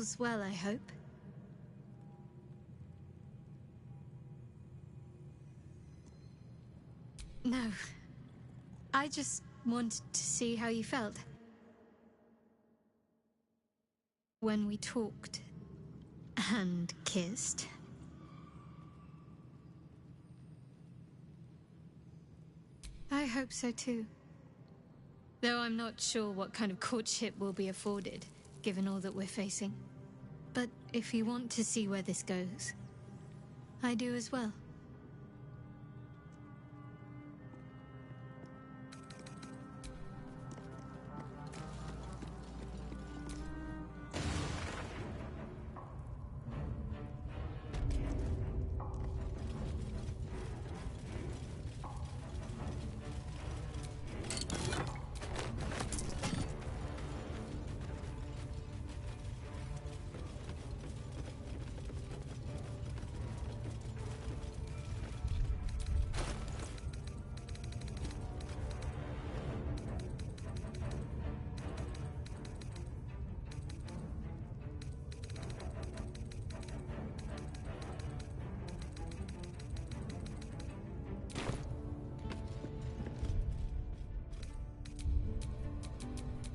all's well, I hope. No. I just wanted to see how you felt. When we talked and kissed. I hope so too. Though I'm not sure what kind of courtship will be afforded, given all that we're facing. But if you want to see where this goes, I do as well.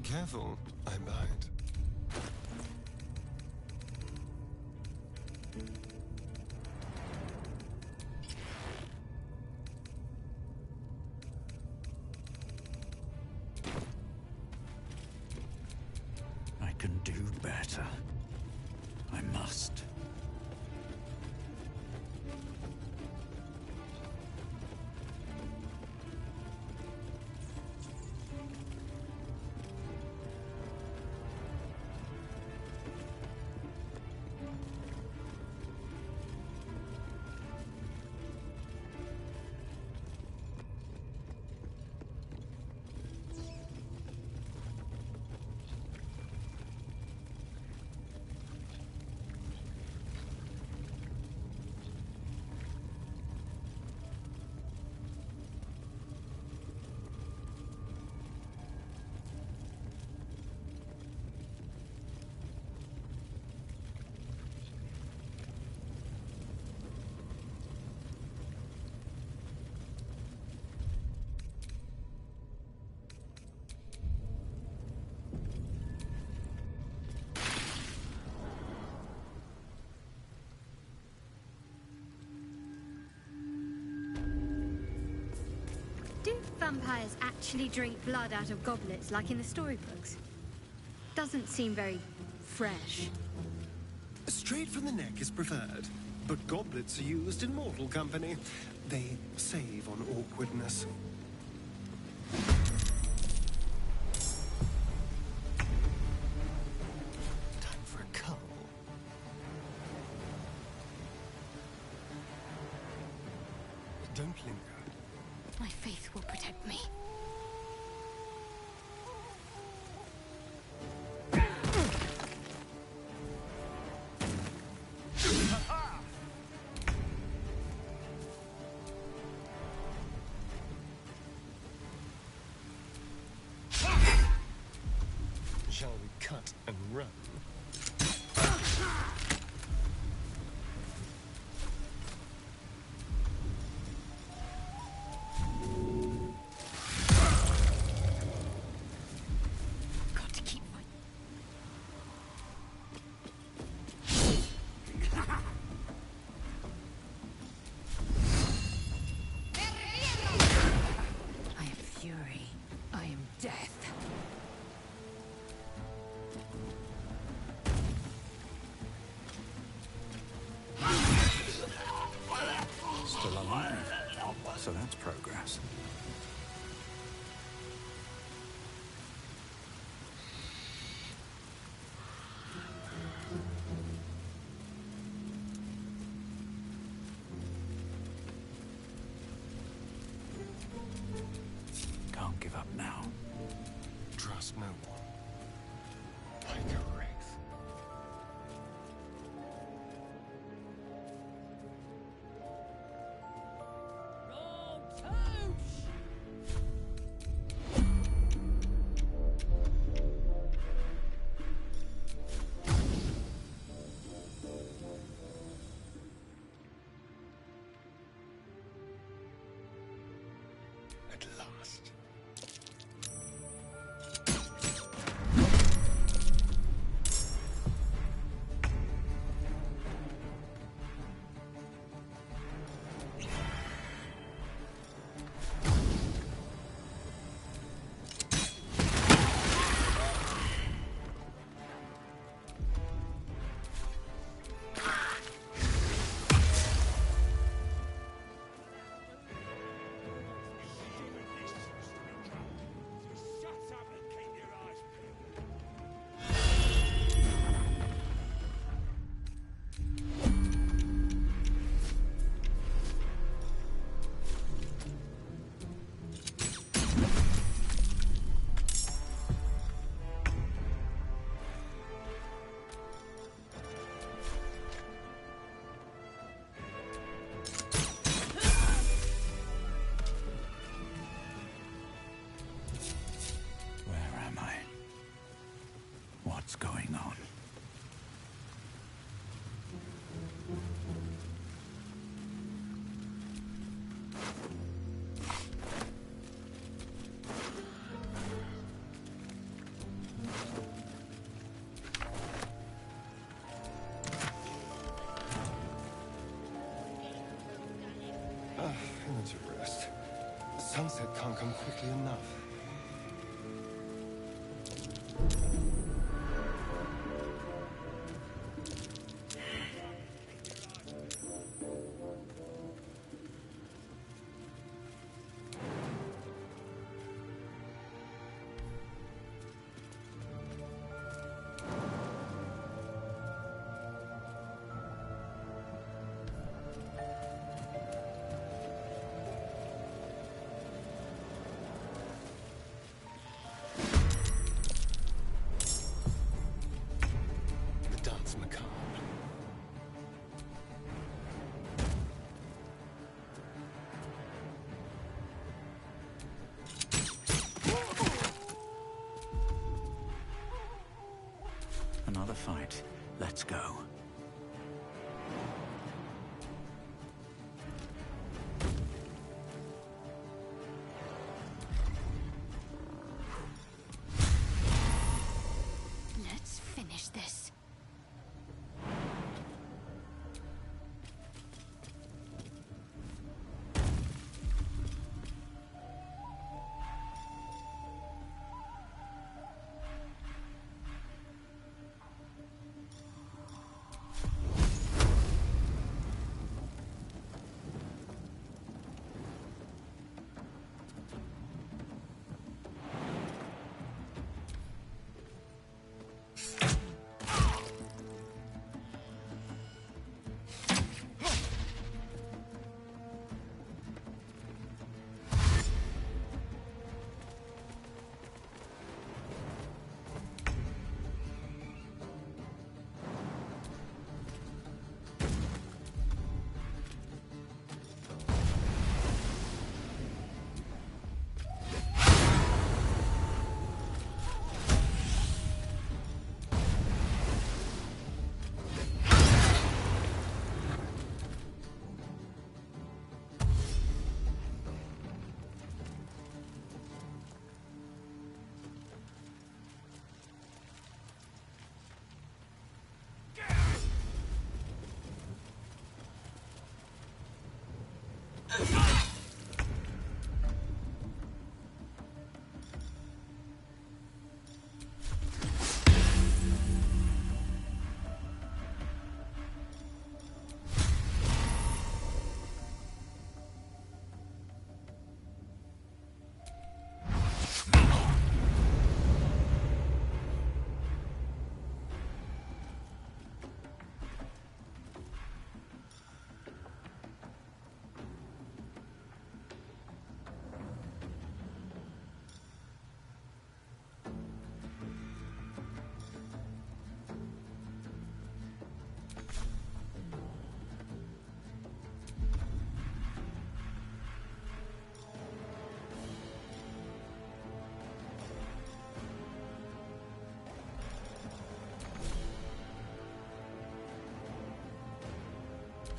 Careful, I bite. I can do better. I must. Do vampires actually drink blood out of goblets like in the storybooks? Doesn't seem very fresh. Straight from the neck is preferred, but goblets are used in mortal company. They save on awkwardness. Time for a cull. Don't linger. My faith will protect me. Shall we cut and run? So that's progress. Can't give up now. Trust no one. Like a wraith. fast. Where am I? What's going on? I need to rest. Sunset can't come quickly enough. The dance macabre. Another fight. Let's go. Let's finish this.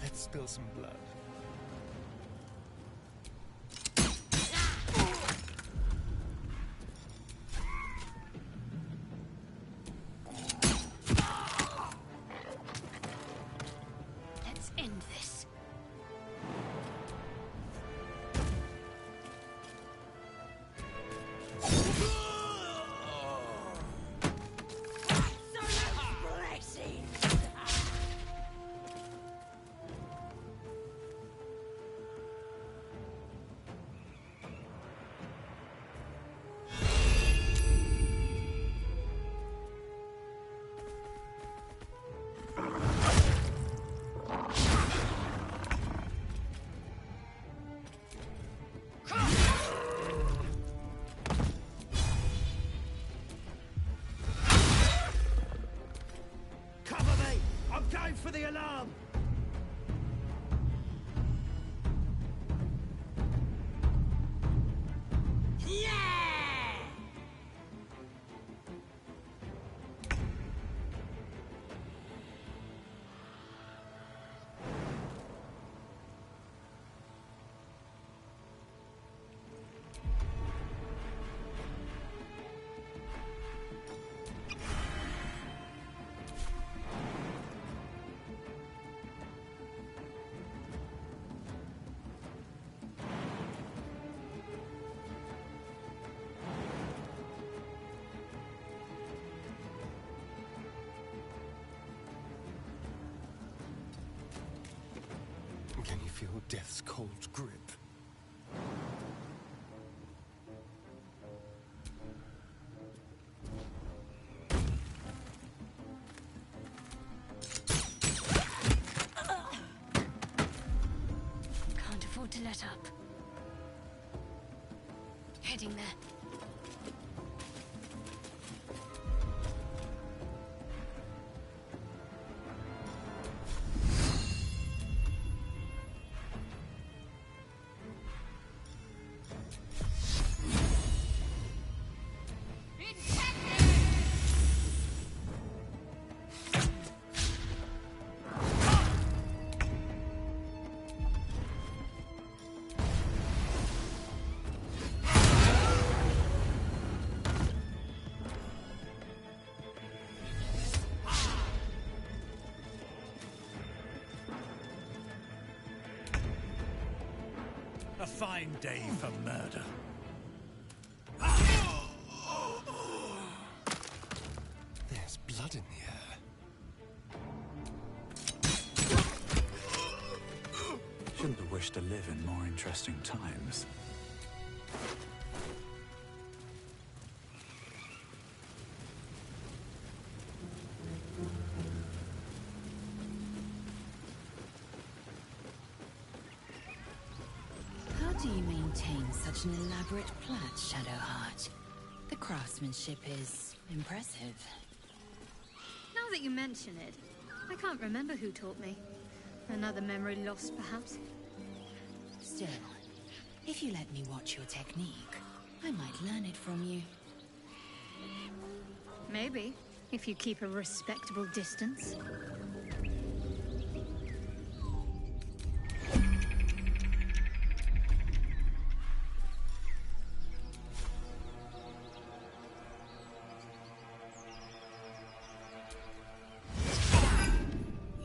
Let's spill some blood. feel death's cold grip. Can't afford to let up. Heading there. A fine day for murder. There's blood in the air. Shouldn't have wished to live in more interesting times. How do you maintain such an elaborate plait, Shadowheart? The craftsmanship is impressive. Now that you mention it, I can't remember who taught me. Another memory lost, perhaps? Still, if you let me watch your technique, I might learn it from you. Maybe, if you keep a respectable distance.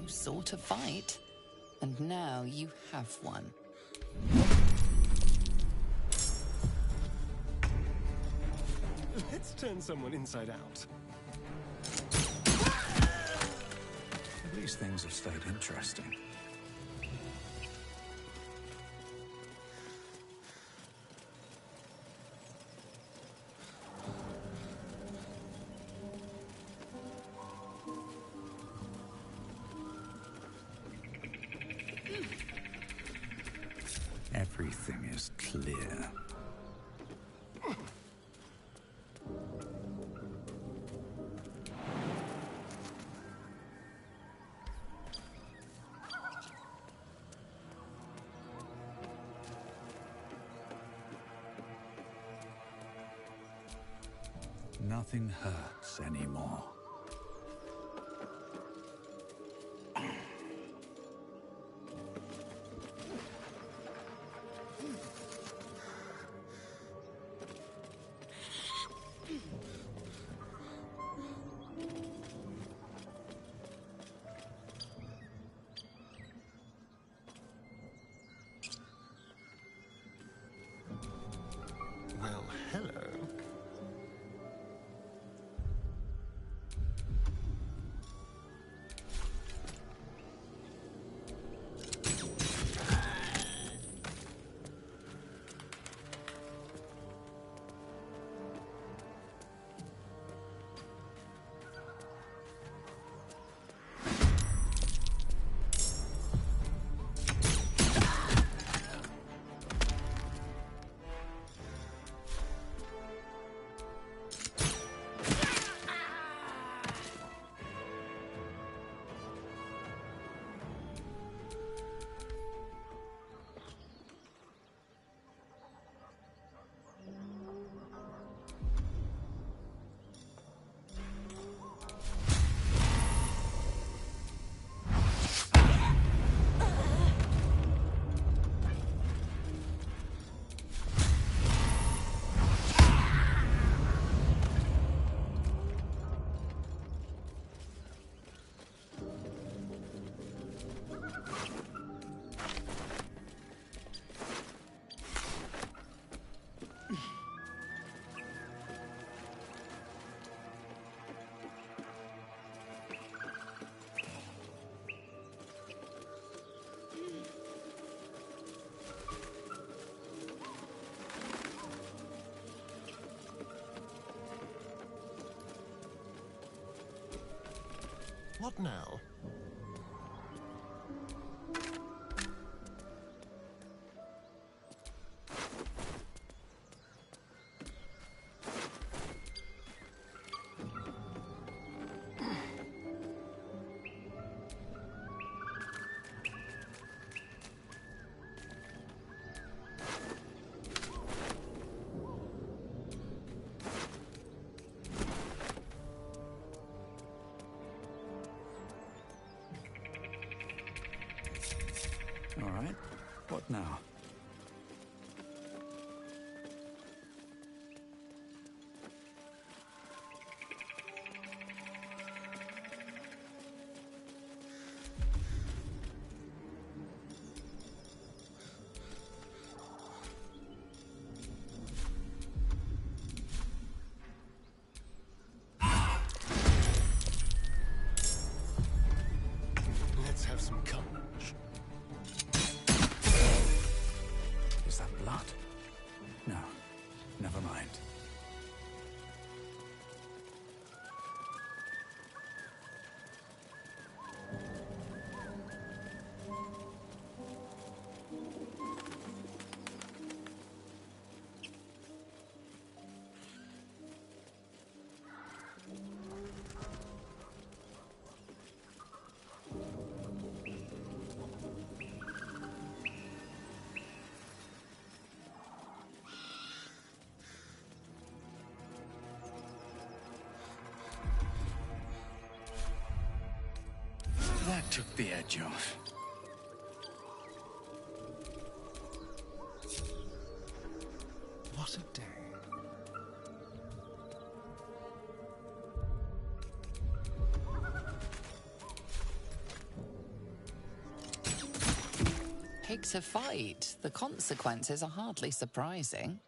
You sought a fight, and now you have one. Let's turn someone inside out. At least things have stayed interesting. Everything is clear. Nothing hurts anymore. Well, hello. What now? All right. What now? Let's have some courage. Is that blood? No. Never mind. That took the edge off. What a day. Picked a fight. The consequences are hardly surprising.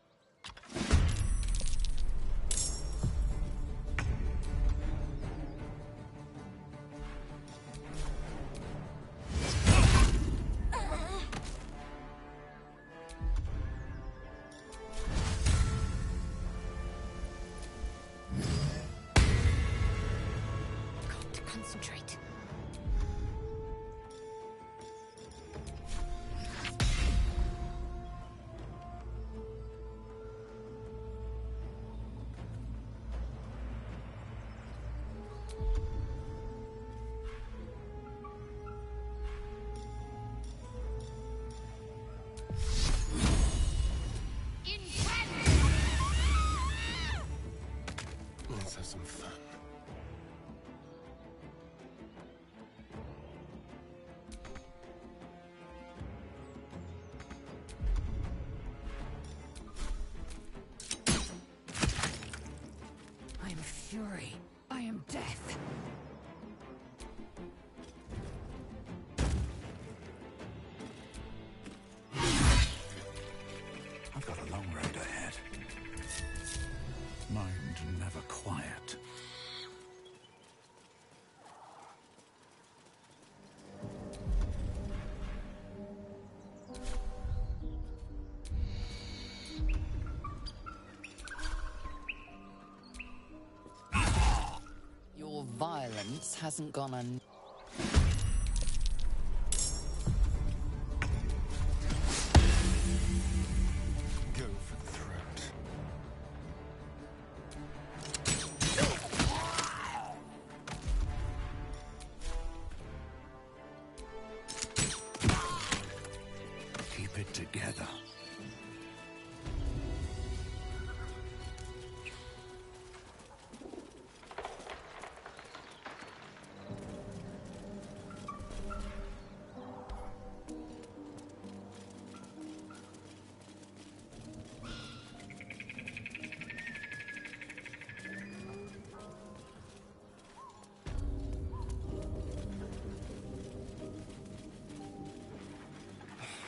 Got to concentrate. Let's have some fun. I am fury. I am death. I've got a long road ahead. Mind never quiet. Your violence hasn't gone un... Go for the throat. Keep it together.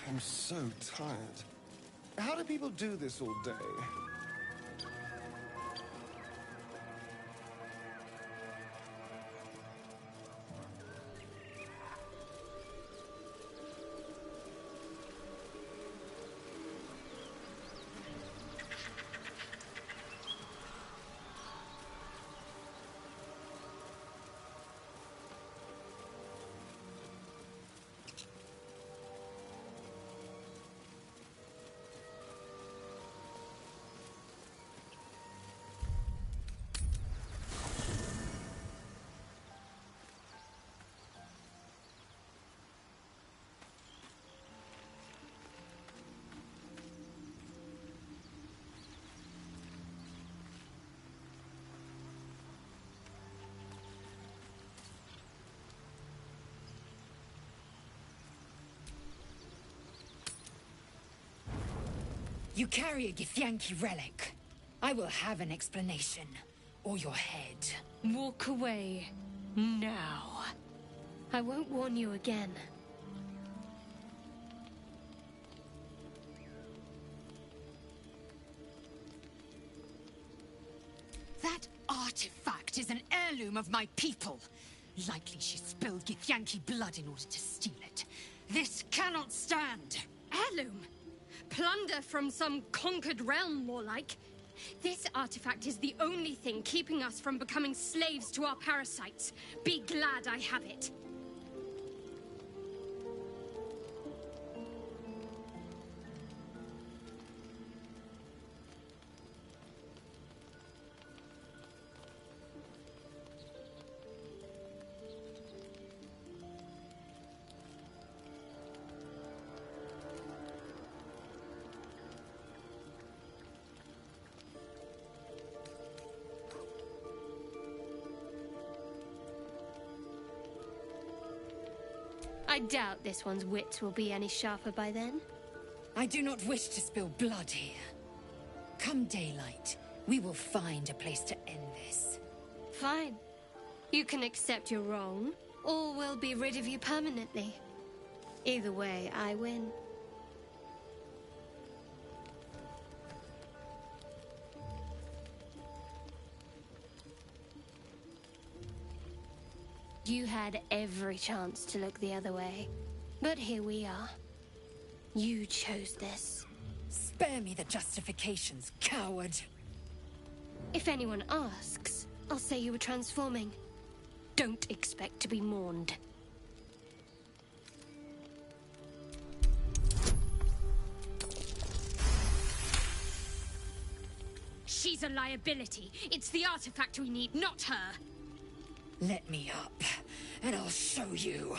I'm so tired. How do people do this all day? You carry a Githyanki relic. I will have an explanation. Or your head. Walk away. Now. I won't warn you again. That artifact is an heirloom of my people. Likely she spilled Githyanki blood in order to steal it. This cannot stand. Heirloom? Plunder from some conquered realm, more like. This artifact is the only thing keeping us from becoming slaves to our parasites. Be glad I have it. I doubt this one's wits will be any sharper by then. I do not wish to spill blood here. Come daylight, we will find a place to end this. Fine. You can accept you're wrong, or we'll be rid of you permanently. Either way, I win. You had every chance to look the other way. But here we are. You chose this. Spare me the justifications, coward. If anyone asks, I'll say you were transforming. Don't expect to be mourned. She's a liability. It's the artifact we need, not her. Let me up, and I'll show you.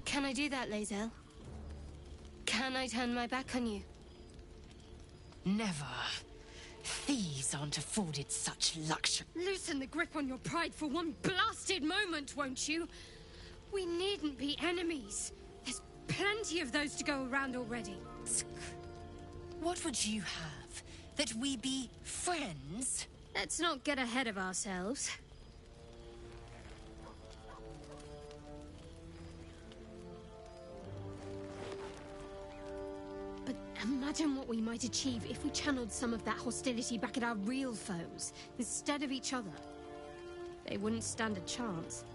Can I do that, Lae'zel? Can I turn my back on you? Never. Thieves aren't afforded such luxury. Loosen the grip on your pride for one blasted moment, won't you? We needn't be enemies. There's plenty of those to go around already. What would you have? That we be friends? Let's not get ahead of ourselves. But imagine what we might achieve if we channeled some of that hostility back at our real foes, instead of each other. They wouldn't stand a chance.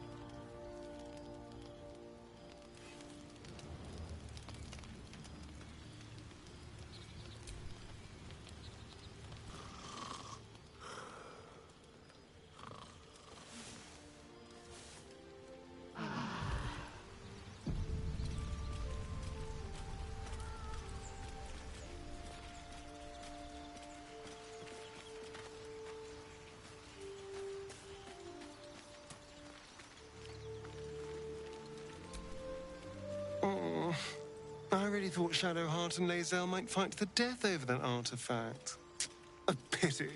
Oh, I really thought Shadowheart and Lae'zel might fight to the death over that artifact. A pity.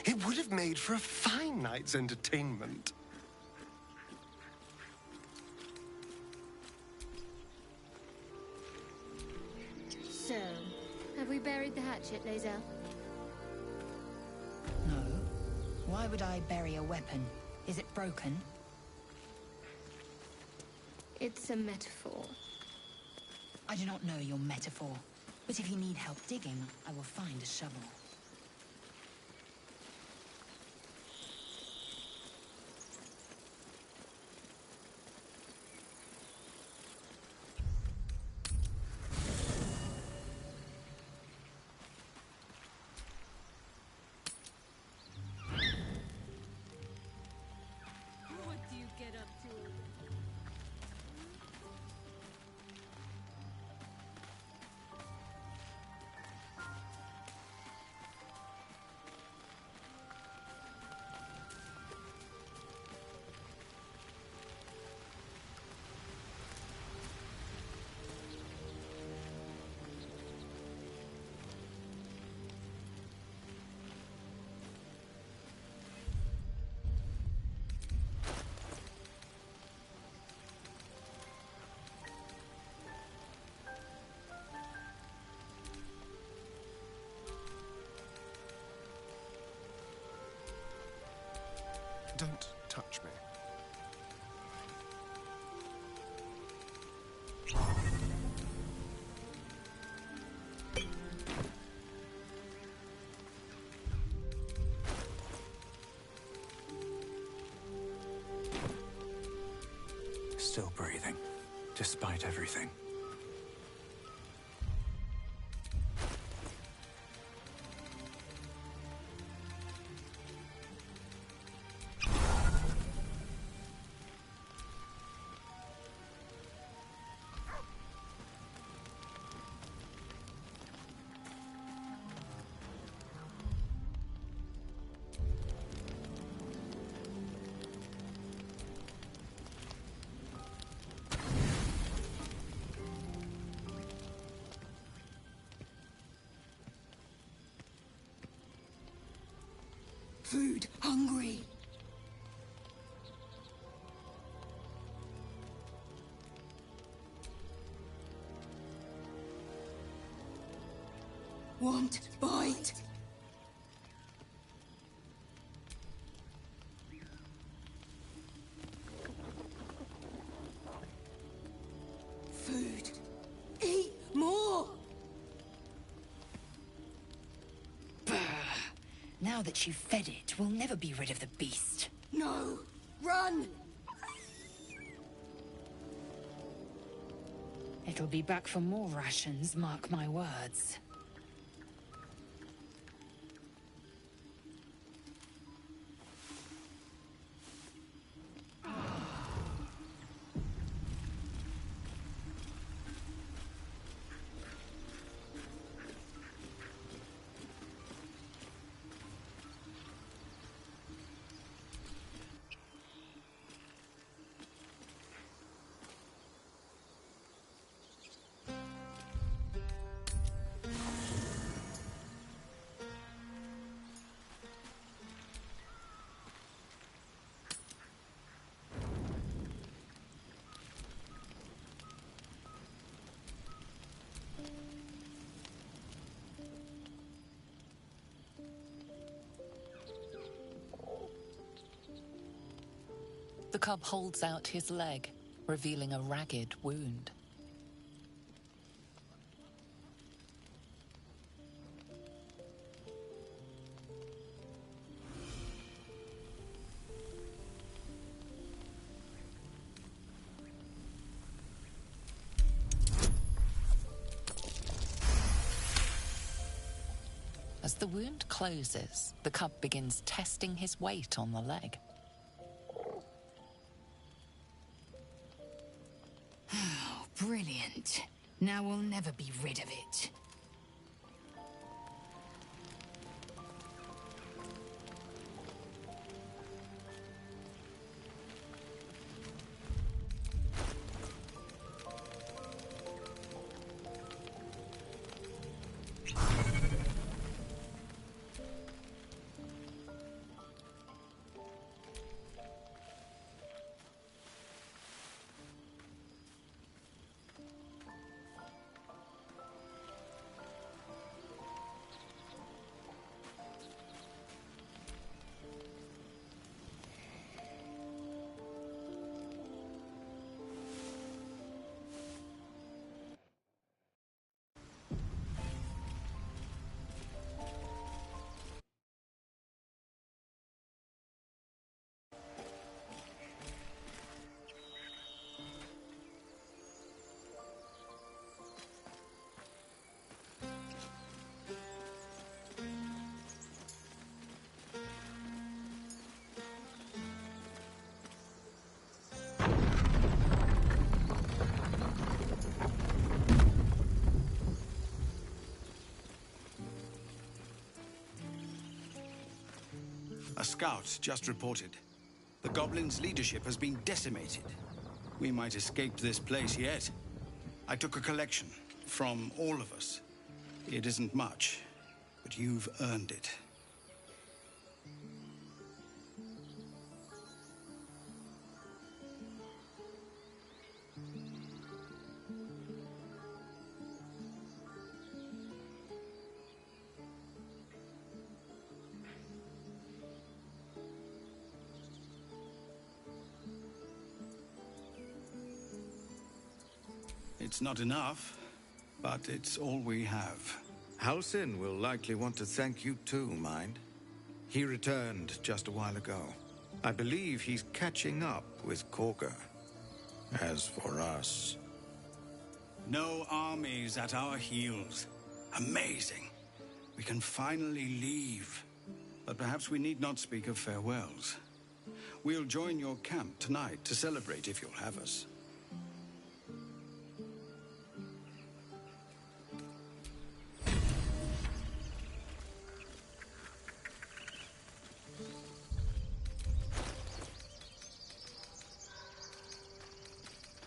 It would have made for a fine night's entertainment. So, have we buried the hatchet, Lae'zel? No. Why would I bury a weapon? Is it broken? It's a metaphor. I do not know your metaphor, but if you need help digging, I will find a shovel. What do you get up to? despite everything. Food hungry. Want bite. Food. Eat more. Now that you've fed it, we'll never be rid of the beast. No. Run. It'll be back for more rations, mark my words. The cub holds out his leg, revealing a ragged wound. As the wound closes, the cub begins testing his weight on the leg. Brilliant. Now we'll never be rid of it. A scout just reported. The goblins' leadership has been decimated. We might escape this place yet. I took a collection from all of us. It isn't much, but you've earned it. It's not enough, but it's all we have. Halsin will likely want to thank you too, mind. He returned just a while ago. I believe he's catching up with Korga. As for us, No armies at our heels. Amazing. We can finally leave. But perhaps we need not speak of farewells. We'll join your camp tonight to celebrate if you'll have us.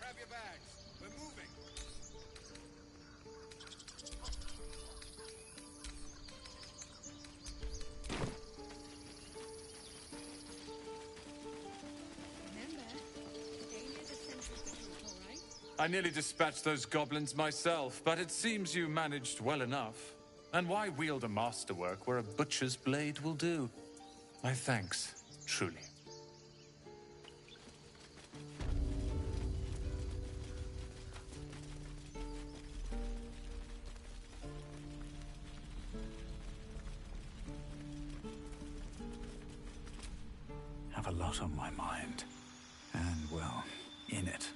Grab your bags. We're moving. I nearly dispatched those goblins myself, but it seems you managed well enough. And why wield a masterwork where a butcher's blade will do? My thanks, truly. Have a lot on my mind. And, well, in it.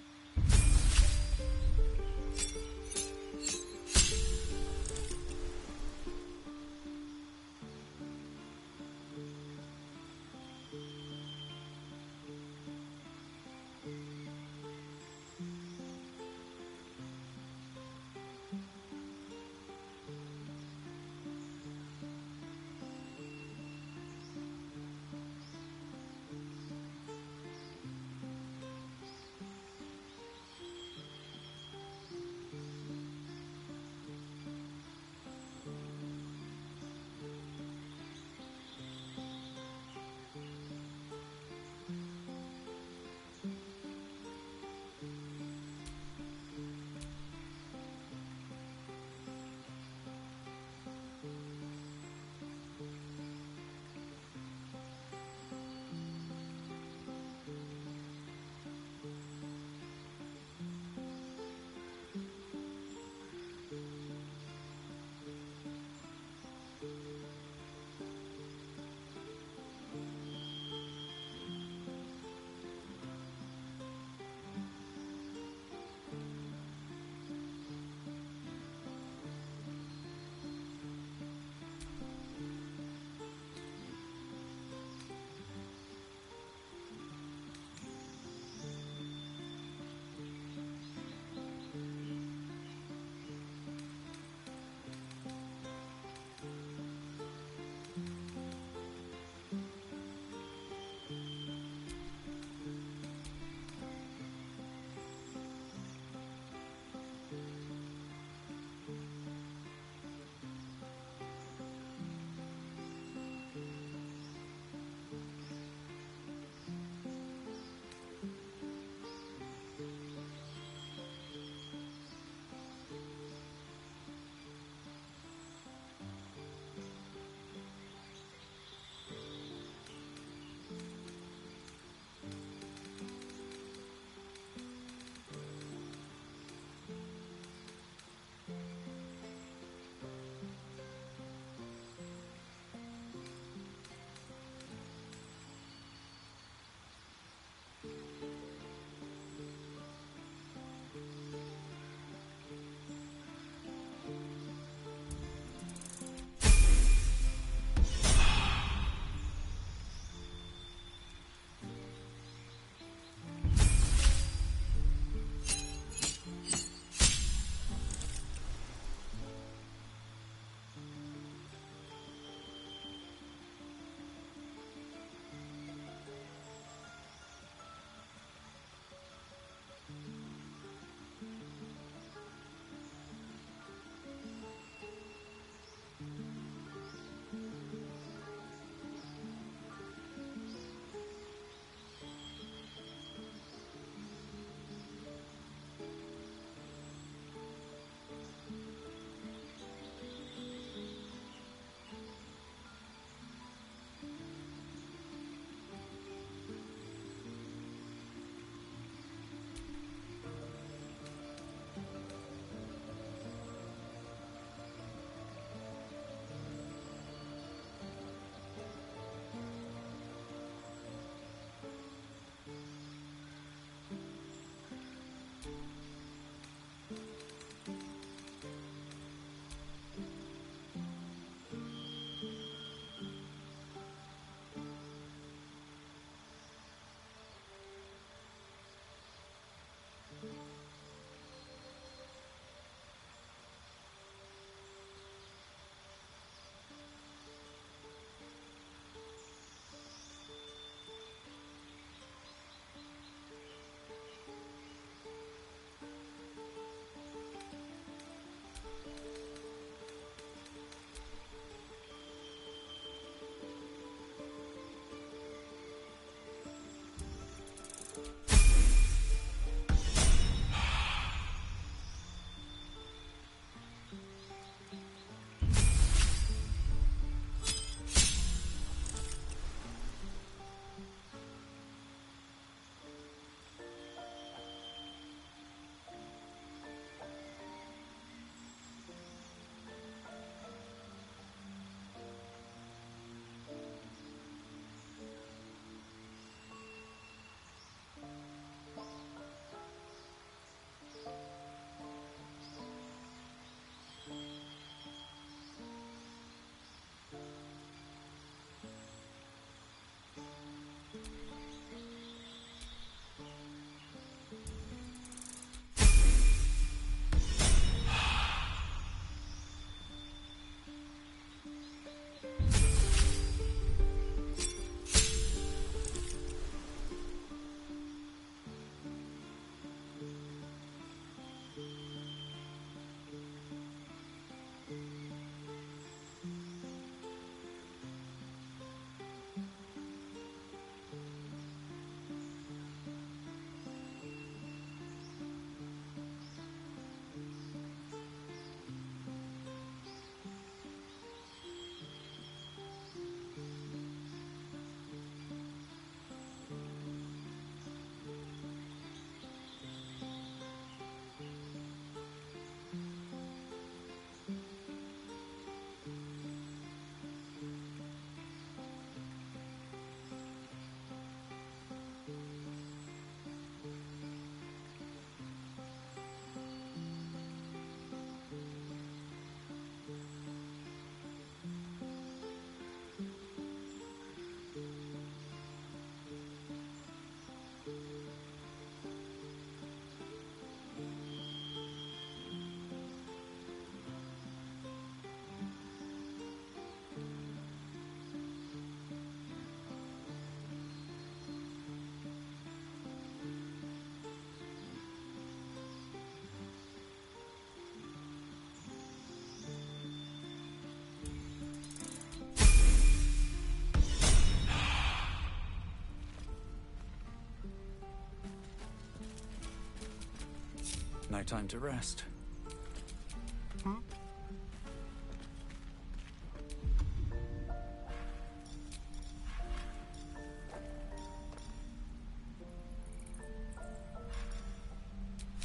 high time to rest.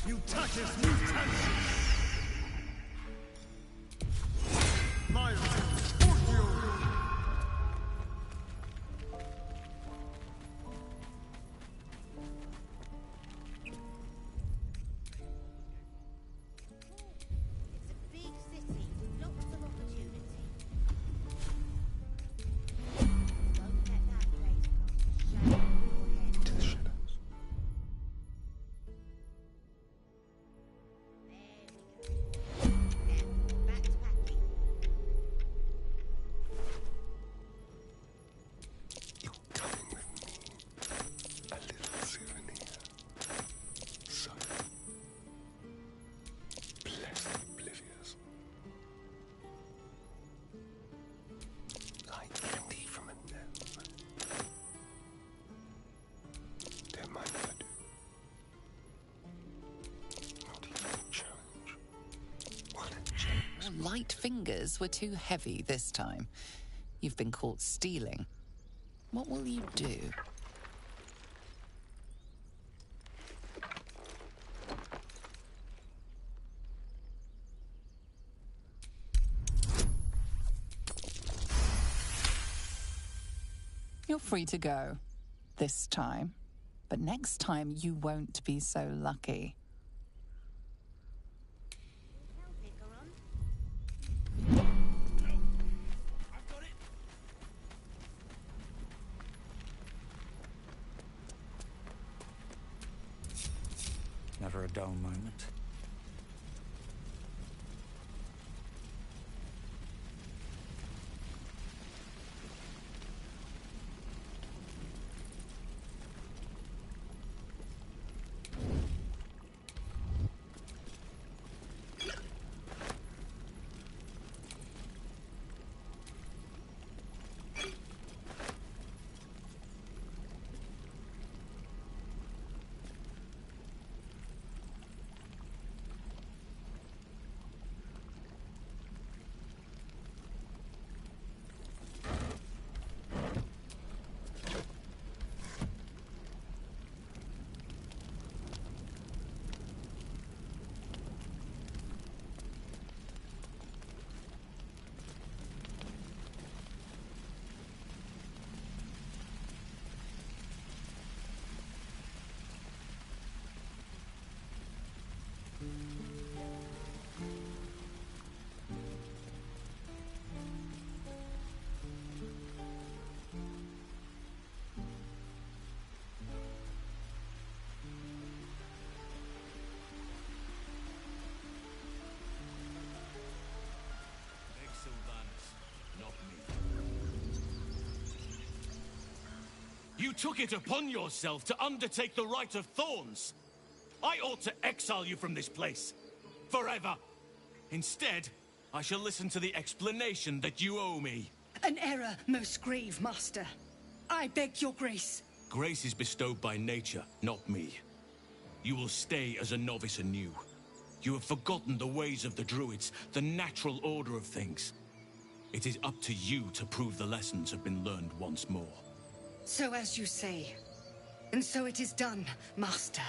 Mutatis mutandis! Myra, Scorpio! It's a big city with lots of opportunity. Don't let that place cast a shadow over your head. To the shadows. There we go. Now, back to packing. You're coming with me. A little souvenir. So blessed oblivious. Like candy from a gnome. Don't mind if I do. Not even a challenge. What a challenge. Your light fingers were too heavy this time. You've been caught stealing. What will you do? You're free to go. This time. But next time you won't be so lucky. Help it, Garon. Never a dull moment. You took it upon yourself to undertake the Rite of Thorns. I ought to exile you from this place. Forever. Instead, I shall listen to the explanation that you owe me. An error, most grave master. I beg your grace. Grace is bestowed by nature, not me. You will stay as a novice anew. You have forgotten the ways of the druids, the natural order of things. It is up to you to prove the lessons have been learned once more. So as you say. And so it is done, master.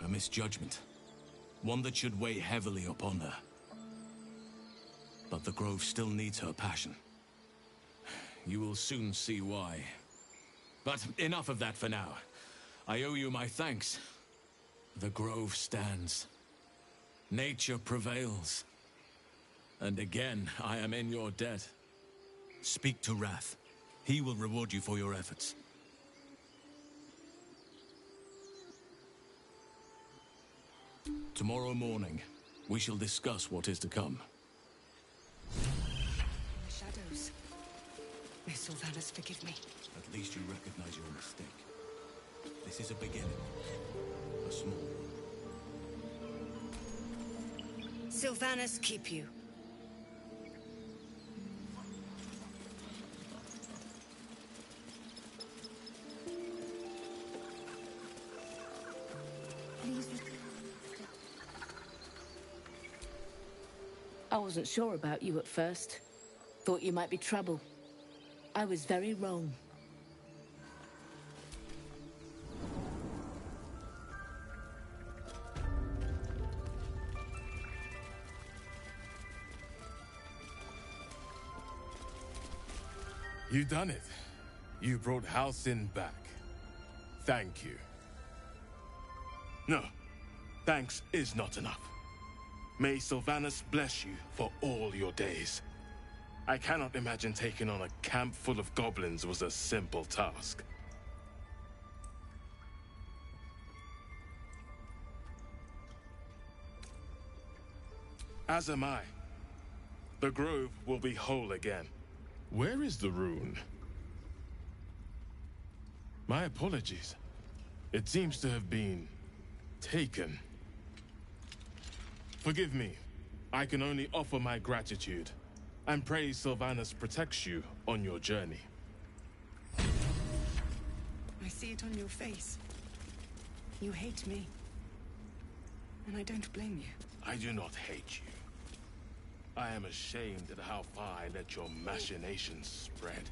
A misjudgment. One that should weigh heavily upon her. But the Grove still needs her passion. You will soon see why. But enough of that for now. I owe you my thanks. The grove stands. Nature prevails. And again, I am in your debt. Speak to Wrath. He will reward you for your efforts. Tomorrow morning, we shall discuss what is to come. The shadows. May Sylvanas forgive me. At least you recognize your mistake. This is a beginning. A small one. Sylvanas keep you. I wasn't sure about you at first. Thought you might be trouble. I was very wrong. You done it. You brought Halcyon back. Thank you. No, thanks is not enough. May Sylvanas bless you for all your days. I cannot imagine taking on a camp full of goblins was a simple task. As am I. The grove will be whole again. Where is the rune? My apologies. It seems to have been taken. Forgive me. I can only offer my gratitude and pray Sylvanas protects you on your journey. I see it on your face. You hate me. And I don't blame you. I do not hate you. I am ashamed at how far I let your machinations spread.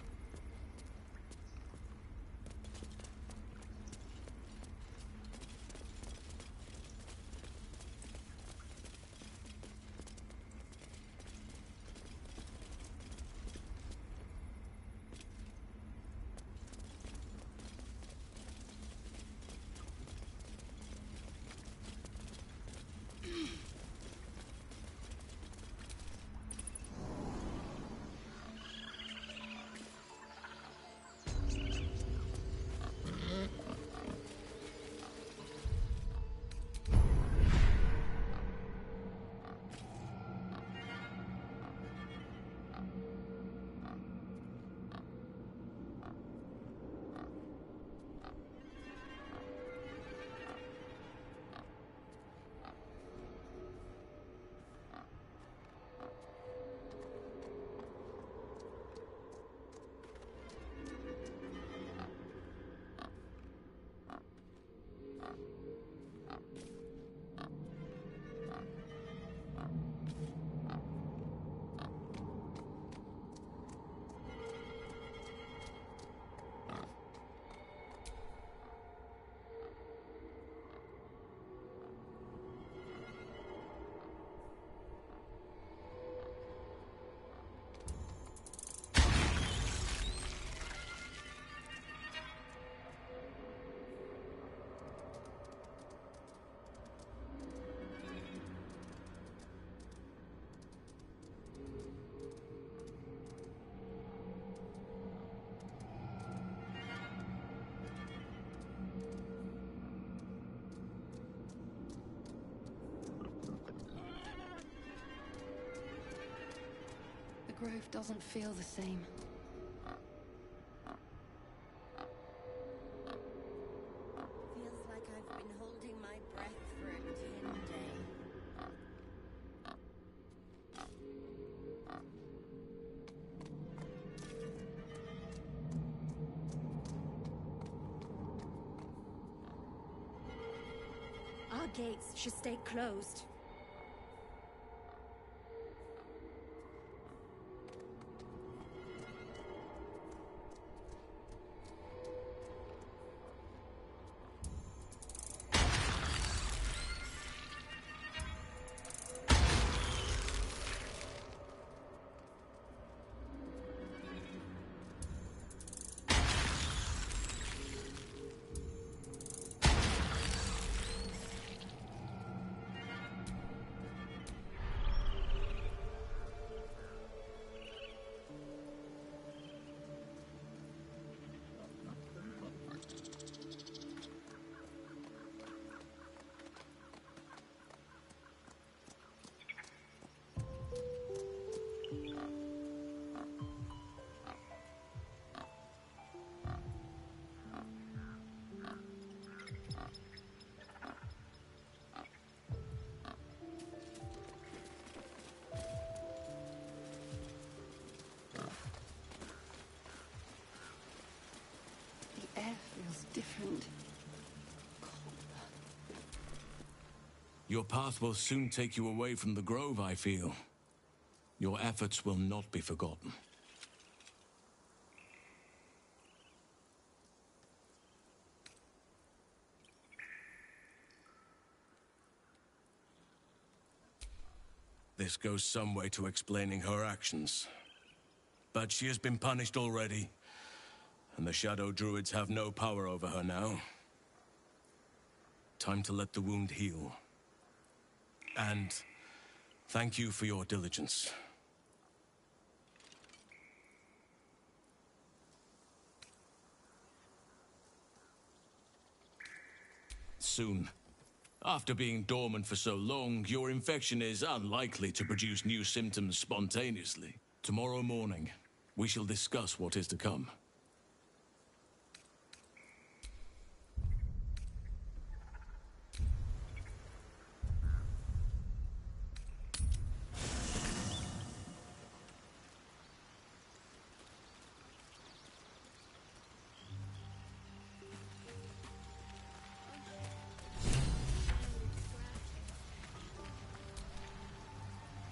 The grove doesn't feel the same. Feels like I've been holding my breath for a 10-day. Our gates should stay closed. Your path will soon take you away from the grove, I feel. Your efforts will not be forgotten. This goes some way to explaining her actions. But she has been punished already, and the Shadow Druids have no power over her now. Time to let the wound heal. And thank you for your diligence. Soon. After being dormant for so long, your infection is unlikely to produce new symptoms spontaneously. Tomorrow morning, we shall discuss what is to come.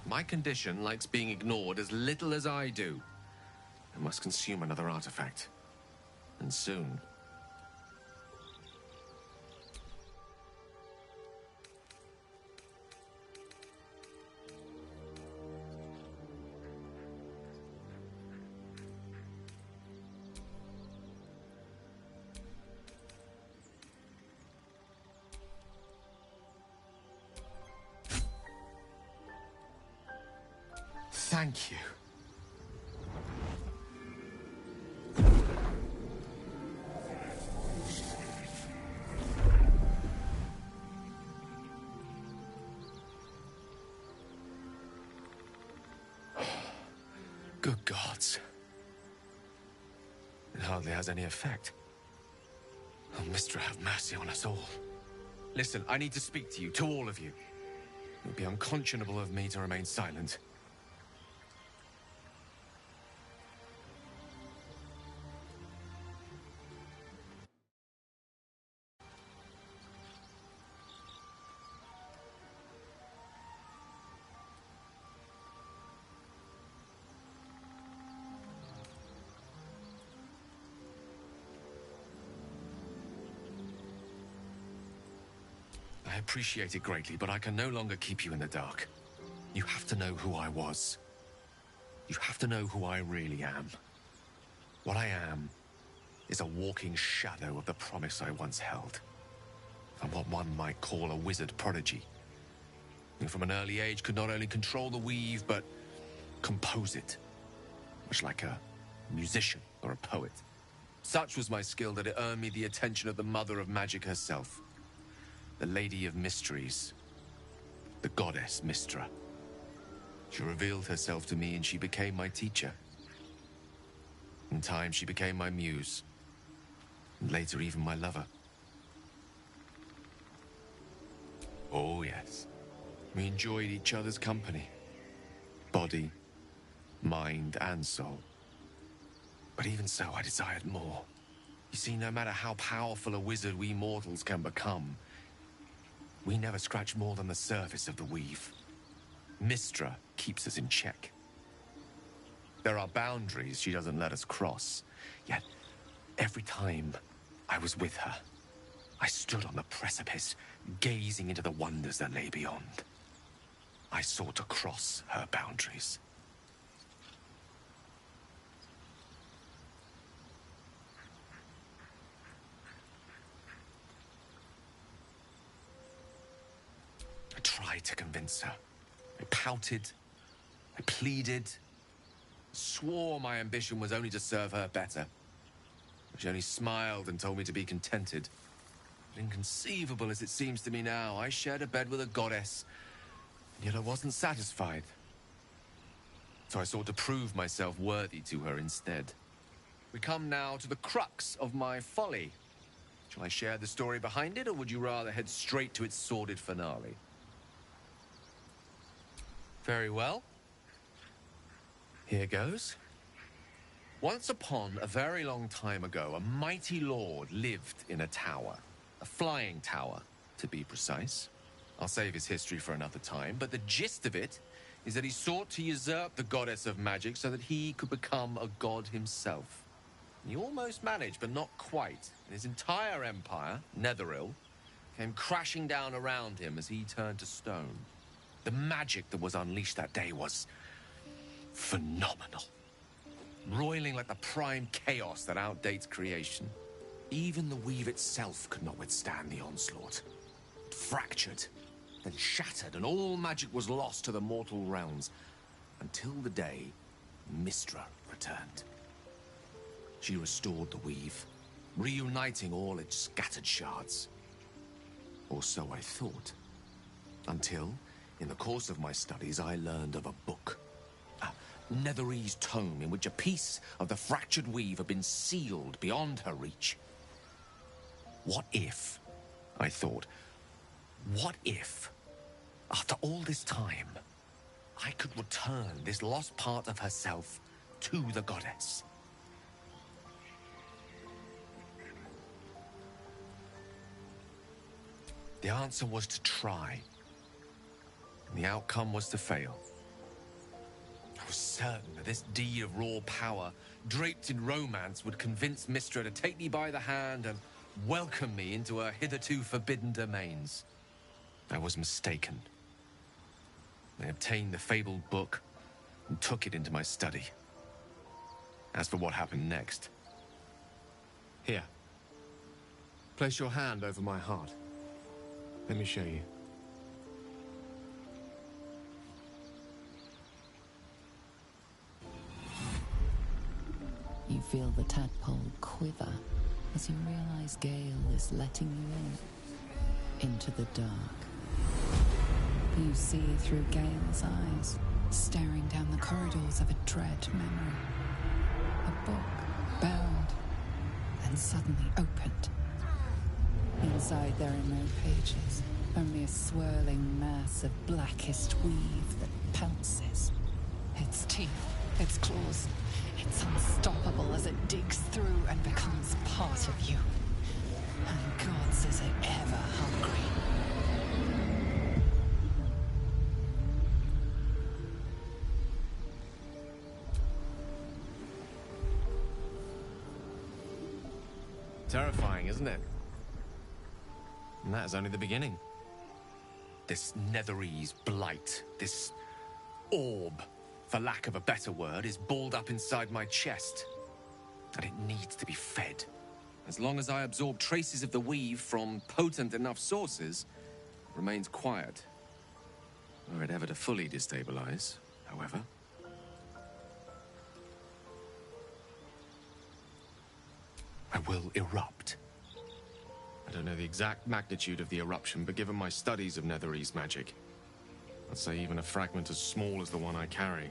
My condition likes being ignored as little as I do. I must consume another artifact. And soon. Thank you. Good gods. It hardly has any effect. Oh, Mystra, have mercy on us all. Listen, I need to speak to you, to all of you. It would be unconscionable of me to remain silent. I appreciate it greatly, but I can no longer keep you in the dark. You have to know who I was. You have to know who I really am. What I am is a walking shadow of the promise I once held. I'm what one might call a wizard prodigy, who from an early age could not only control the weave, but compose it, much like a musician or a poet. Such was my skill that it earned me the attention of the mother of magic herself. The Lady of Mysteries, the goddess Mystra. She revealed herself to me and she became my teacher. In time, she became my muse, and later even my lover. Oh, yes. We enjoyed each other's company. Body, mind, and soul. But even so, I desired more. You see, no matter how powerful a wizard we mortals can become, we never scratch more than the surface of the weave. Mystra keeps us in check. There are boundaries she doesn't let us cross. Yet, every time I was with her, I stood on the precipice, gazing into the wonders that lay beyond. I sought to cross her boundaries. I tried to convince her. I pouted. I pleaded. Swore my ambition was only to serve her better. She only smiled and told me to be contented. But inconceivable as it seems to me now, I shared a bed with a goddess, and yet I wasn't satisfied. So I sought to prove myself worthy to her instead. We come now to the crux of my folly. Shall I share the story behind it, or would you rather head straight to its sordid finale? Very well. Here goes. Once upon a very long time ago, a mighty lord lived in a tower. A flying tower, to be precise. I'll save his history for another time, but the gist of it is that he sought to usurp the goddess of magic so that he could become a god himself. He almost managed, but not quite. And his entire empire, Netheril, came crashing down around him as he turned to stone. The magic that was unleashed that day was phenomenal. Roiling like the prime chaos that outdates creation. Even the weave itself could not withstand the onslaught. It fractured, then shattered, and all magic was lost to the mortal realms, until the day Mystra returned. She restored the weave, reuniting all its scattered shards. Or so I thought. Until, in the course of my studies, I learned of a book. A Netherese tome in which a piece of the fractured weave had been sealed beyond her reach. What if, I thought, what if, after all this time, I could return this lost part of herself to the goddess? The answer was to try. And the outcome was to fail. I was certain that this deed of raw power, draped in romance, would convince Mystra to take me by the hand and welcome me into her hitherto forbidden domains. I was mistaken. I obtained the fabled book and took it into my study. As for what happened next... Here. Place your hand over my heart. Let me show you. You feel the tadpole quiver as you realize Gale is letting you in, into the dark. You see through Gale's eyes, staring down the corridors of a dread memory. A book, bound, and suddenly opened. Inside there are no pages, only a swirling mass of blackest weave that pounces. Its teeth, its claws, it's unstoppable as it digs through and becomes part of you. And gods, is it ever hungry. Terrifying, isn't it? And that is only the beginning. This Netherese blight, this orb, for lack of a better word, is balled up inside my chest. And it needs to be fed. As long as I absorb traces of the weave from potent enough sources, it remains quiet. Were it ever to fully destabilize, however. I will erupt. I don't know the exact magnitude of the eruption, but given my studies of Netherese magic, I'd say even a fragment as small as the one I carry,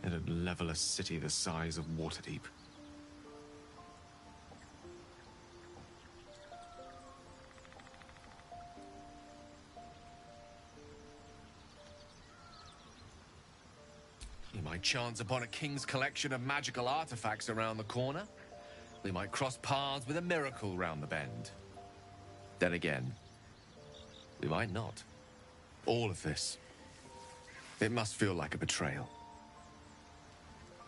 it'd level a city the size of Waterdeep. We might chance upon a king's collection of magical artifacts around the corner. We might cross paths with a miracle round the bend. Then again, we might not. All of this, it must feel like a betrayal.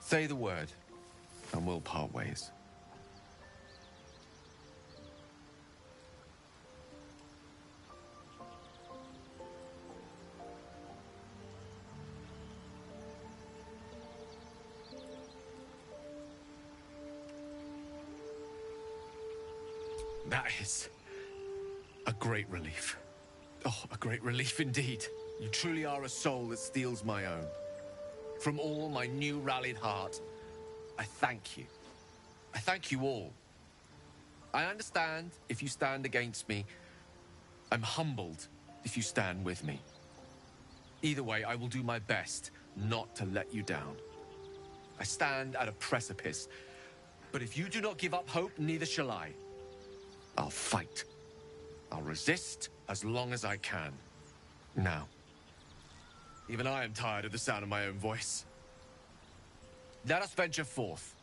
Say the word, and we'll part ways. That is a great relief. Oh, a great relief indeed. You truly are a soul that steals my own. From all my new rallied heart, I thank you. I thank you all. I understand if you stand against me. I'm humbled if you stand with me. Either way, I will do my best not to let you down. I stand at a precipice, but if you do not give up hope, neither shall I. I'll fight. I'll resist as long as I can. Now, even I am tired of the sound of my own voice. Let us venture forth.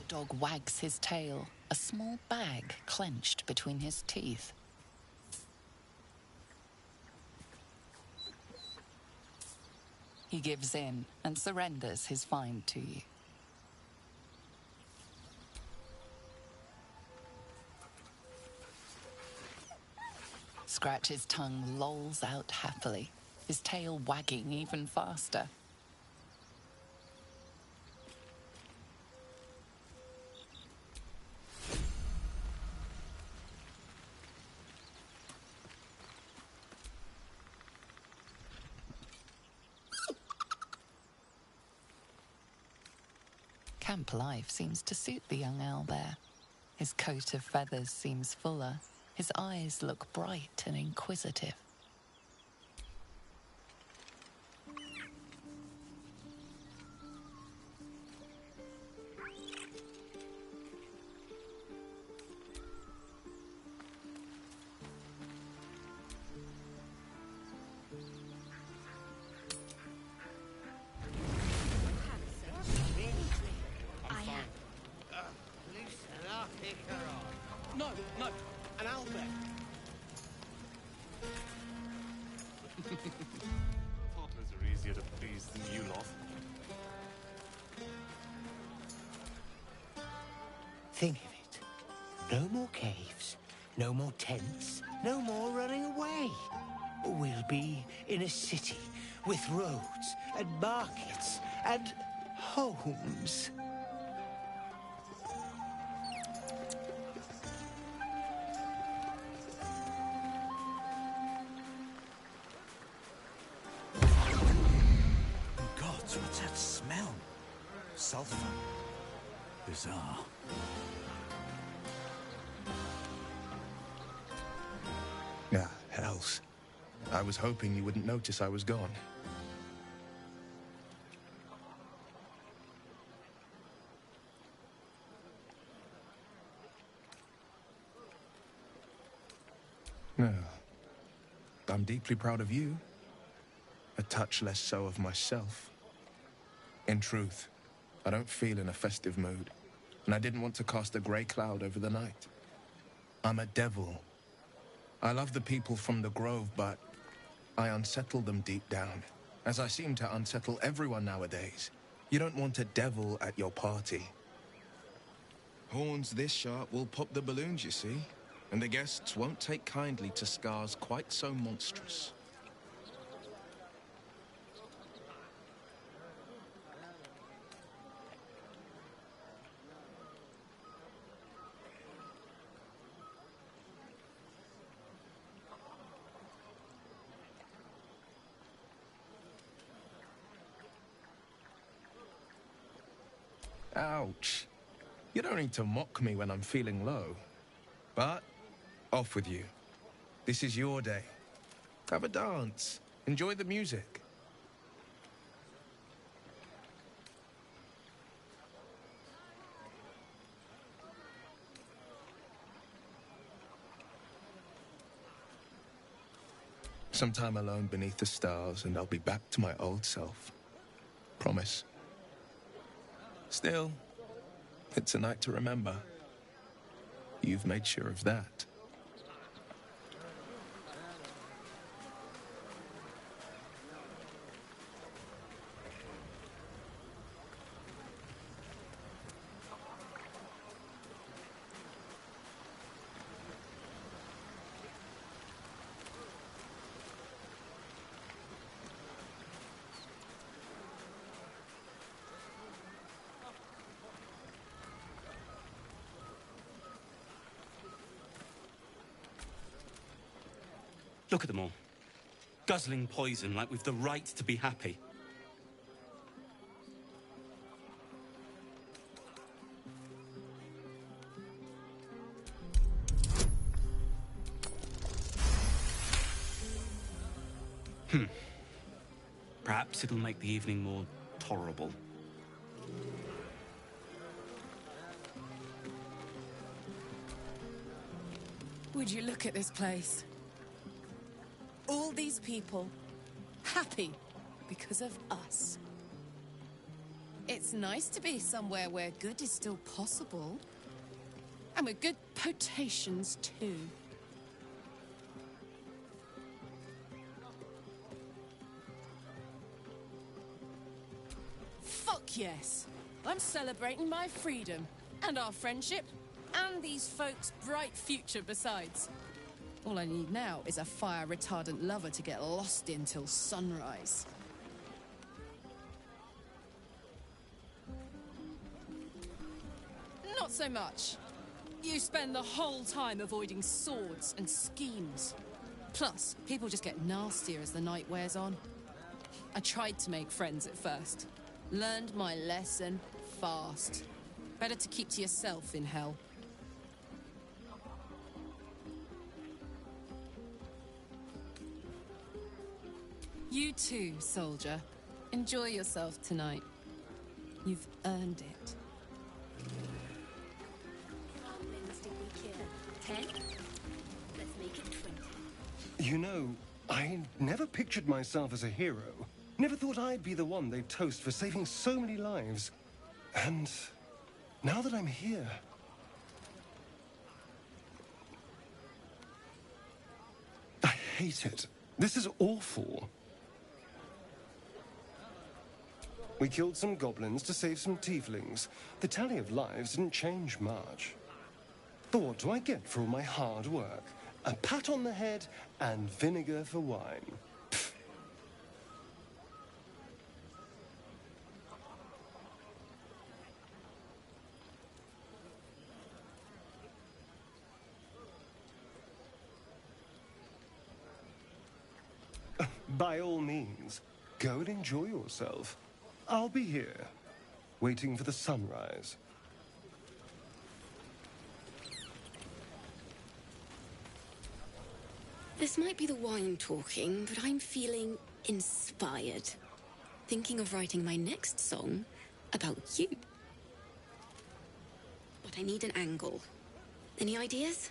The dog wags his tail, a small bag clenched between his teeth. He gives in and surrenders his find to you. Scratch's tongue lolls out happily, his tail wagging even faster. Camp life seems to suit the young owlbear. His coat of feathers seems fuller. His eyes look bright and inquisitive. No, no, an owlbear. Toddlers are easier to please than you lot. Think of it. No more caves, no more tents, no more running away. We'll be in a city with roads and markets and homes. Gods, what's that smell? Sulfur. Bizarre. Ah, hells. I was hoping you wouldn't notice I was gone. No. I'm deeply proud of you. A touch less so of myself. In truth, I don't feel in a festive mood, and I didn't want to cast a grey cloud over the night. I'm a devil. I love the people from the Grove, but I unsettle them deep down, as I seem to unsettle everyone nowadays. You don't want a devil at your party. Horns this sharp will pop the balloons, you see, and the guests won't take kindly to scars quite so monstrous. Ouch. You don't need to mock me when I'm feeling low. But, off with you. This is your day. Have a dance. Enjoy the music. Some time alone beneath the stars, and I'll be back to my old self. Promise. Still, it's a night to remember. You've made sure of that. Look at them all. Guzzling poison like we've the right to be happy. Perhaps it'll make the evening more tolerable. Would you look at this place? All these people happy because of us. It's It's nice to be somewhere where good is still possible. And with good potations, too. Fuck yes! I'm celebrating my freedom, and our friendship, and these folks' bright future besides. All I need now is a fire-retardant lover to get lost in till sunrise. Not so much. You spend the whole time avoiding swords and schemes. Plus, people just get nastier as the night wears on. I tried to make friends at first. Learned my lesson fast. Better to keep to yourself in hell. You too, soldier. Enjoy yourself tonight. You've earned it. How many did we kill? 10? Let's make it 20. You know, I never pictured myself as a hero. Never thought I'd be the one they'd toast for saving so many lives. And now that I'm here... I hate it. This is awful. We killed some goblins to save some tieflings. The tally of lives didn't change much. But what do I get for all my hard work? A pat on the head and vinegar for wine. Pfft. By all means, go and enjoy yourself. I'll be here, waiting for the sunrise. This might be the wine talking, but I'm feeling inspired. Thinking of writing my next song about you. But I need an angle. Any ideas?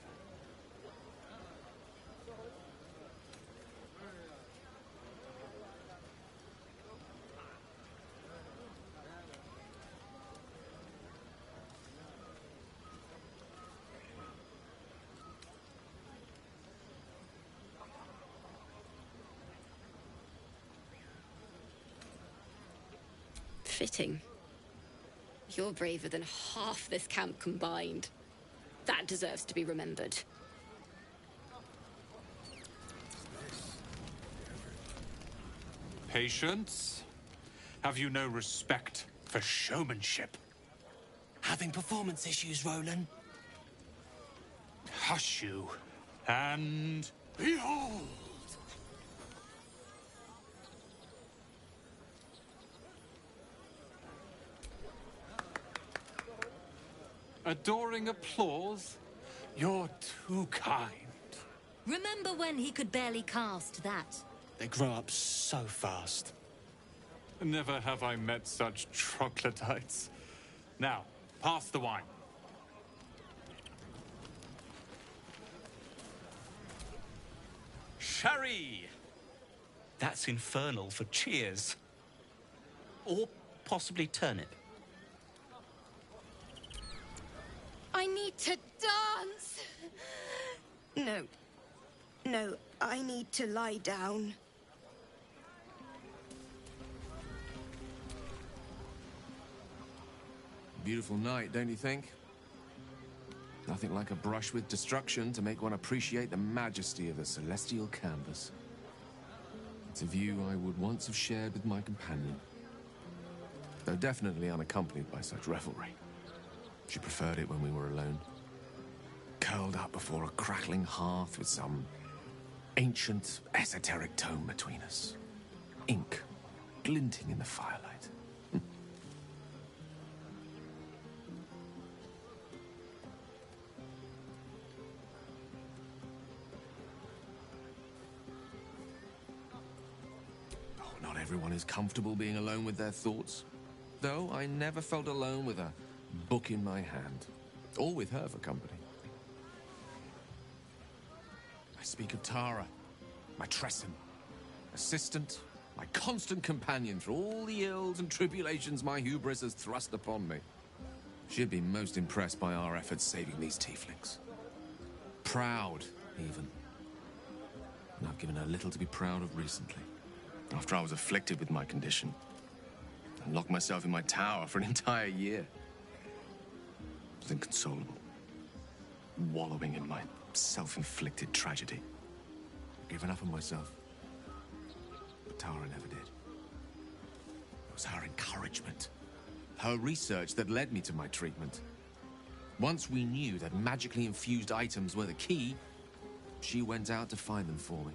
Fitting. You're braver than half this camp combined. That deserves to be remembered. Patience? Have you no respect for showmanship? Having performance issues, Roland? Hush you, and behold! Adoring applause? You're too kind. Remember when he could barely cast that? They grow up so fast. Never have I met such troglodytes. Now, pass the wine. Sherry! That's infernal for cheers. Or possibly turnip. I need to dance! No. No, I need to lie down. Beautiful night, don't you think? Nothing like a brush with destruction to make one appreciate the majesty of the celestial canvas. It's a view I would once have shared with my companion, though definitely unaccompanied by such revelry. She preferred it when we were alone, curled up before a crackling hearth with some ancient, esoteric tome between us. Ink glinting in the firelight. Oh, not everyone is comfortable being alone with their thoughts. Though I never felt alone with a book in my hand, or with her for company. I speak of Tara, my Tresson, assistant, My constant companion through all the ills and tribulations my hubris has thrust upon me. She'd be most impressed by our efforts saving these tieflings. Proud, even. And I've given her little to be proud of recently. After I was afflicted with my condition, and locked myself in my tower for an entire year. I was inconsolable, wallowing in my self-inflicted tragedy. I've given up on myself. But Tara never did. It was her encouragement, her research that led me to my treatment. Once we knew that magically infused items were the key, she went out to find them for me.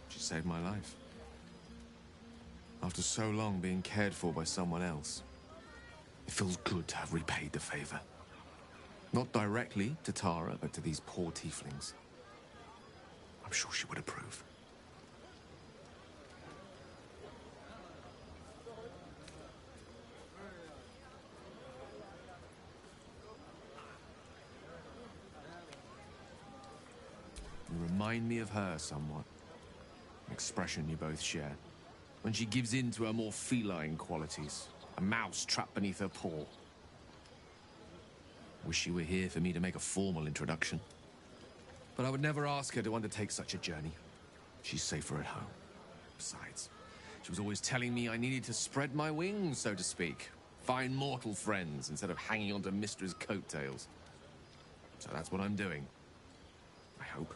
She saved my life. After so long being cared for by someone else, it feels good to have repaid the favor. Not directly to Tara, but to these poor tieflings. I'm sure she would approve. You remind me of her somewhat. An expression you both share. When she gives in to her more feline qualities. A mouse trapped beneath her paw. Wish she were here for me to make a formal introduction. But I would never ask her to undertake such a journey. She's safer at home. Besides, she was always telling me I needed to spread my wings, so to speak. Find mortal friends instead of hanging onto Mistra's coattails. So that's what I'm doing. I hope.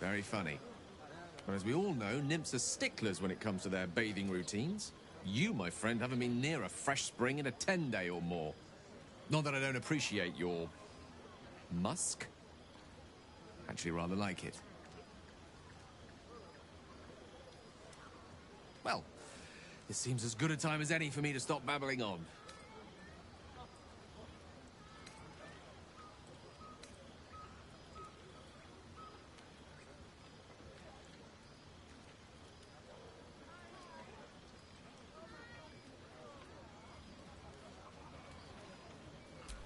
Very funny. But as we all know, nymphs are sticklers when it comes to their bathing routines. You, my friend, haven't been near a fresh spring in a 10-day or more. Not that I don't appreciate your musk. Actually, rather like it. Well, it seems as good a time as any for me to stop babbling on.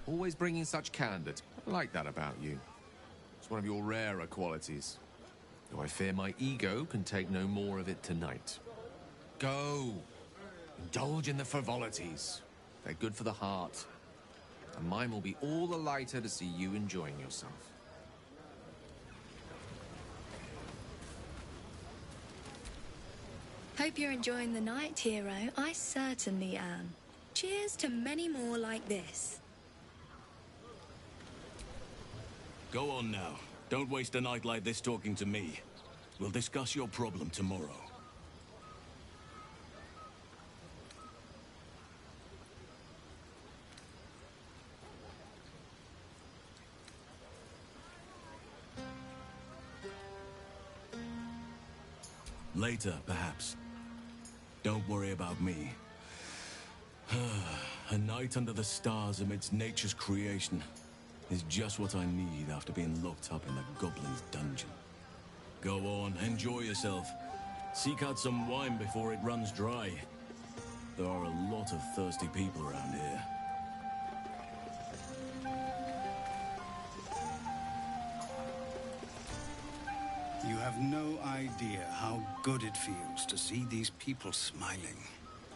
Always bringing such candor. I like that about you. It's one of your rarer qualities. Though I fear my ego can take no more of it tonight. Go. Indulge in the frivolities. They're good for the heart. And mine will be all the lighter to see you enjoying yourself. Hope you're enjoying the night, hero. I certainly am. Cheers to many more like this. Go on now. Don't waste a night like this talking to me. We'll discuss your problem tomorrow. Later, perhaps. Don't worry about me. A night under the stars amidst nature's creation is just what I need after being locked up in the Goblin's dungeon. Go on, enjoy yourself. Seek out some wine before it runs dry. There are a lot of thirsty people around here. You have no idea how good it feels to see these people smiling.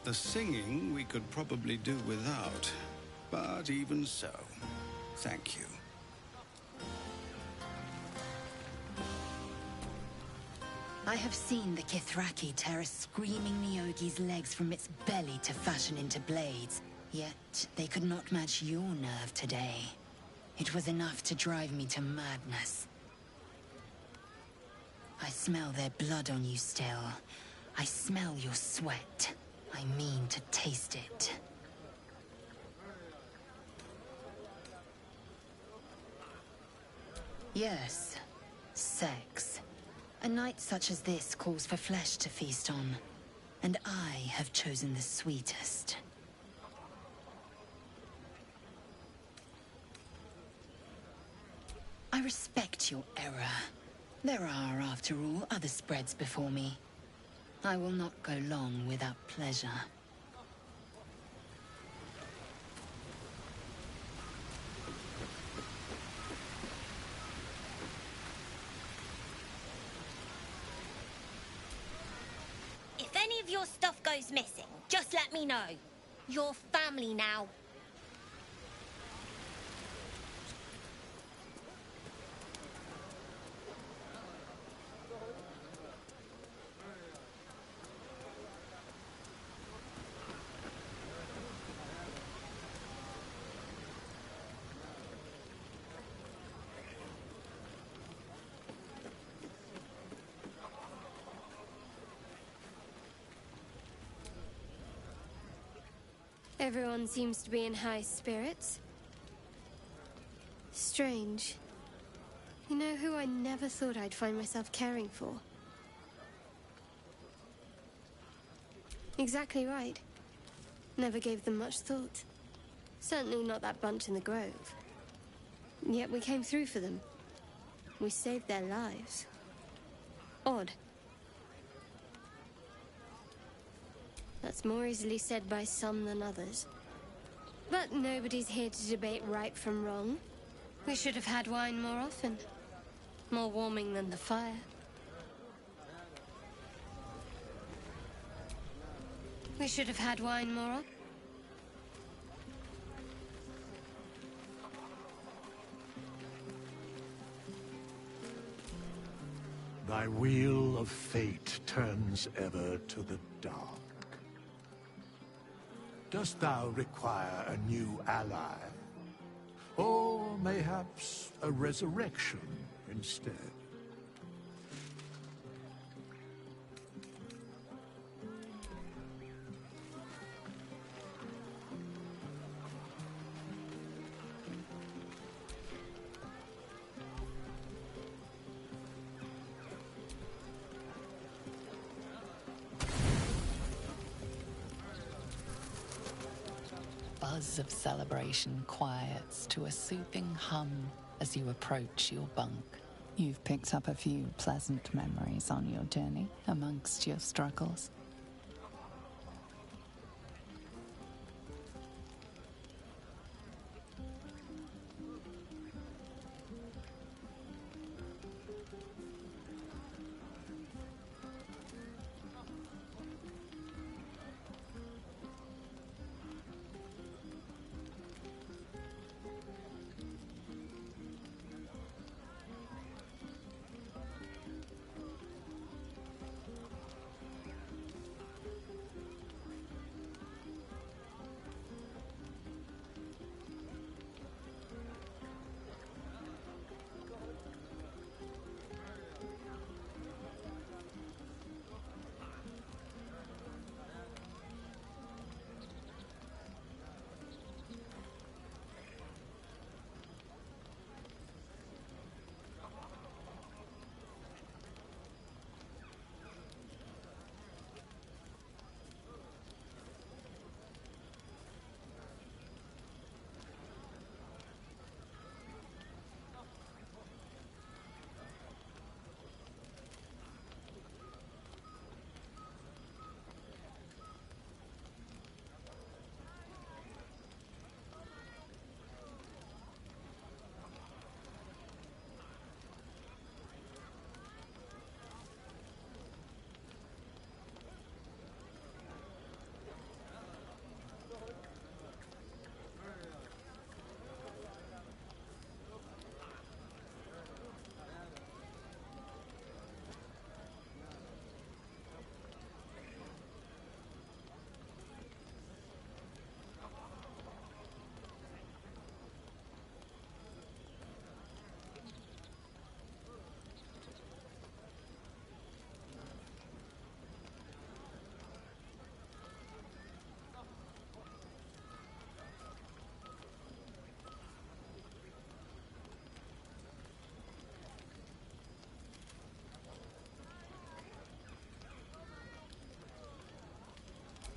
The singing we could probably do without, but even so, thank you. I have seen the Kithraki tear a screaming Nyogi's legs from its belly to fashion into blades. Yet they could not match your nerve today. It was enough to drive me to madness. I smell their blood on you still. I smell your sweat. I mean to taste it. Yes, sex. A night such as this calls for flesh to feast on, and I have chosen the sweetest. I respect your error. There are, after all, other spreads before me. I will not go long without pleasure. If any of your stuff goes missing, just let me know. You're family now. Everyone seems to be in high spirits. Strange. You know who I never thought I'd find myself caring for? Exactly right. Never gave them much thought. Certainly not that bunch in the grove. Yet we came through for them. We saved their lives. Odd. That's more easily said by some than others. But nobody's here to debate right from wrong. We should have had wine more often. More warming than the fire. We should have had wine more often. Thy wheel of fate turns ever to the dark. Dost thou require a new ally? Or mayhaps a resurrection instead? Buzz of celebration quiets to a soothing hum as you approach your bunk. You've picked up a few pleasant memories on your journey amongst your struggles.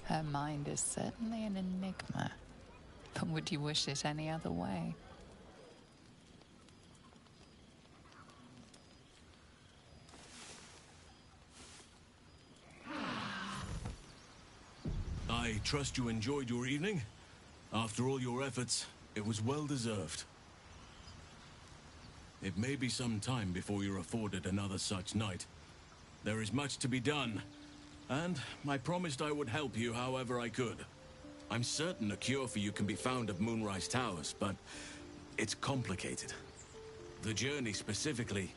Her mind is certainly an enigma, but would you wish it any other way? I trust you enjoyed your evening. After all your efforts, it was well deserved. It may be some time before you're afforded another such night. There is much to be done, and I promised I would help you however I could. I'm certain a cure for you can be found at Moonrise Towers, but it's complicated. The journey specifically,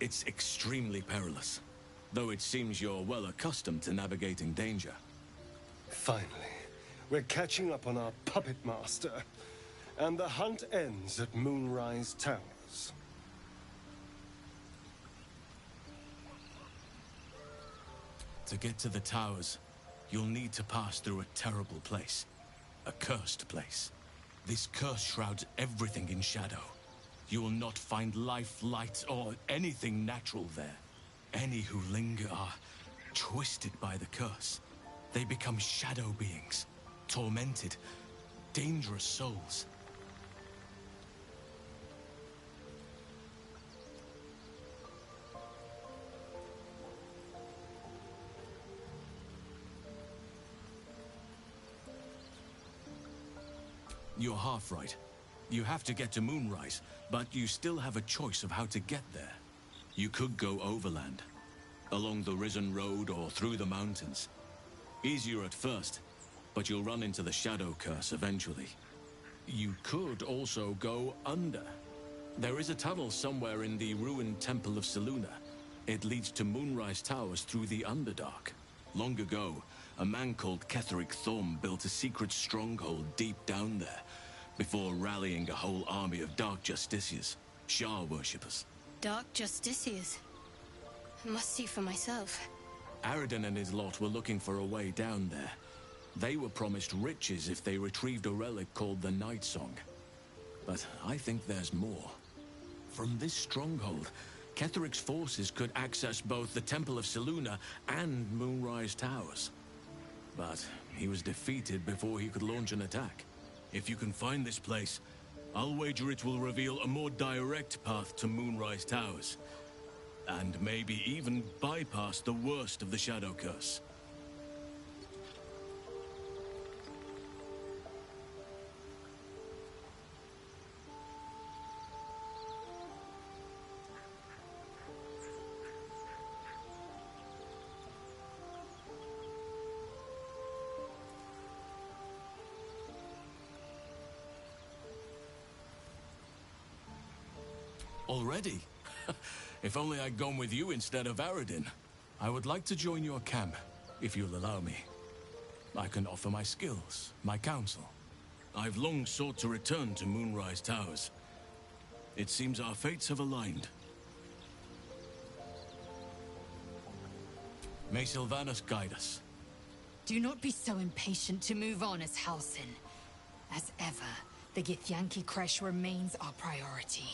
it's extremely perilous, though it seems you're well accustomed to navigating danger. Finally, we're catching up on our puppet master, and the hunt ends at Moonrise Towers. To get to the towers, you'll need to pass through a terrible place. A cursed place. This curse shrouds everything in shadow. You will not find life, light, or anything natural there. Any who linger are twisted by the curse. They become shadow beings, tormented, dangerous souls. You're half right. You have to get to Moonrise, but you still have a choice of how to get there. You could go overland, along the Risen Road or through the mountains. Easier at first, but you'll run into the Shadow Curse eventually. You could also go under. There is a tunnel somewhere in the ruined Temple of Selûne. It leads to Moonrise Towers through the Underdark. Long ago, a man called Ketheric Thorm built a secret stronghold deep down there, before rallying a whole army of Dark Justiciars, Shah worshippers. Dark Justiciars? I must see for myself. Aradin and his lot were looking for a way down there. They were promised riches if they retrieved a relic called the Night Song. But I think there's more. From this stronghold, Ketheric's forces could access both the Temple of Selûne and Moonrise Towers. But he was defeated before he could launch an attack. If you can find this place, I'll wager it will reveal a more direct path to Moonrise Towers. And maybe even bypass the worst of the Shadow Curse. Already? If only I'd gone with you instead of Aradin. I would like to join your camp, if you'll allow me. I can offer my skills, my counsel. I've long sought to return to Moonrise Towers. It seems our fates have aligned. May Sylvanas guide us. Do not be so impatient to move on as Halsin. As ever, the Githyanki Kresh remains our priority.